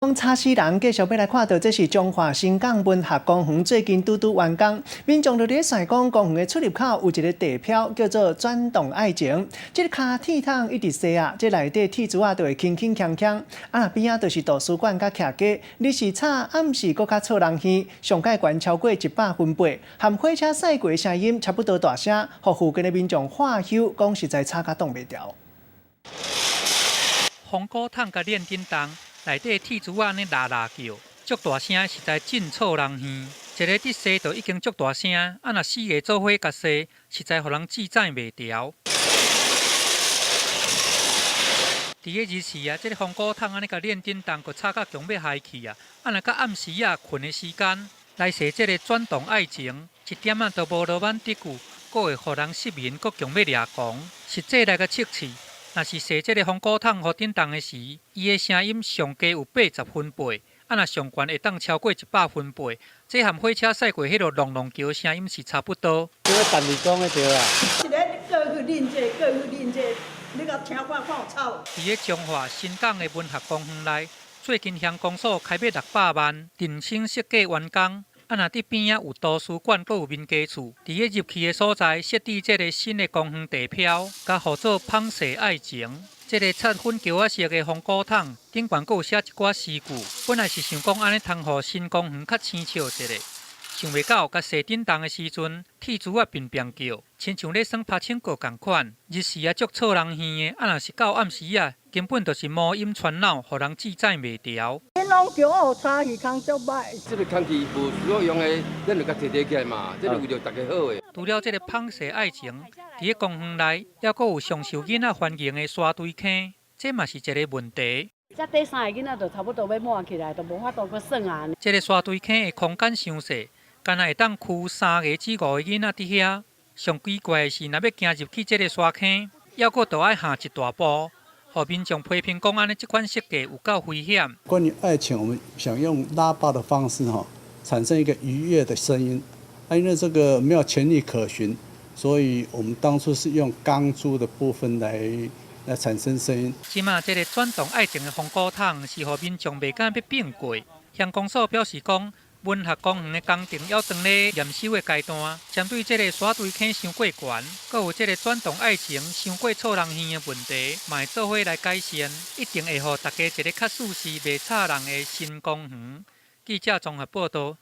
讲茶西人继续要来看到，这是中华新港文学公园最近拄完工，民众就咧晒讲，公园的出入口有一个地标叫做“转动爱情”。这个卡铁桶一直洗啊，这内底铁珠啊就会轻轻锵锵。啊，边啊就是图书馆甲徛街，日时差暗时搁较臭人耳，上盖悬超过100分贝，含火车驶过声音差不多大声，互附近的民众话休，讲实在吵甲挡袂牢。红果桶甲炼叮当。内底铁珠仔呢啦啦叫，足大声，实在真臭人耳。一个伫洗就已经足大声，啊若4个做伙甲洗，实在互人记载袂牢。伫个日时啊，这个红果桶安尼甲炼叮当，佮吵甲强要害去啊！啊若甲暗时啊困的时间来洗这个转动爱情，一点啊都无落满得久，佮会互人失眠，佮强要掠狂。实际来甲测试。若是洗这个红果桶互叮当的时，伊的声音上低有80分贝，啊若上悬会当超过100分贝，这含火车驶过迄落隆隆叫的声音是差不多。这个陈理讲的对啦。一个过去恁这，过去恁这，你甲听看看有吵。伫个中华新港的文学公园内，最近乡公所开卖600万，定性设计完工。啊，若伫边啊有图书馆，阁有民家厝，伫个入去的所在设置这个新的公园地标，甲号做“芳舍爱情”。这个漆粉桥仔色的红果桶，顶悬阁有写一寡诗句。本来是想讲安尼通互新公园较青笑一下，想袂到甲洗叮当的时阵，铁珠啊乒乒叫，亲像咧耍拍青果共款。日时啊足臭人耳的，啊若是到暗时啊，根本就是魔音传脑，互人记载袂牢。因拢叫我差鱼空足歹。这个空气无需要用的，咱就甲摕起来嘛，这是为着大家好的。除了这个芳舍爱情，伫个公园内，还阁有上受囡仔欢迎的沙堆坑，这嘛是一个问题。这底3个囡仔就差不多要满起来，就无法度去算啊。这个沙堆坑的空间伤小，干那会当跍3个至5个囡仔伫遐。上奇怪的是，若要行入去这个沙坑，还阁都要行一大步。互民众批评讲，安尼这款设计有够危险。关于爱情，我们想用拉拔的方式产生一个愉悦的声音。因为这个没有潜力可循，所以我们当初是用钢珠的部分来产生声音。即马这个转动爱情的红果桶是互民众袂敢要并过。乡公所表示讲，文学公园的工程还当咧验收的阶段，针对这个沙堆坑伤过悬，阁有这个转动爱情伤过臭人耳的问题，嘛会做伙来改善，一定会互大家一个较舒适、袂吵人的新公园。记者综合报道。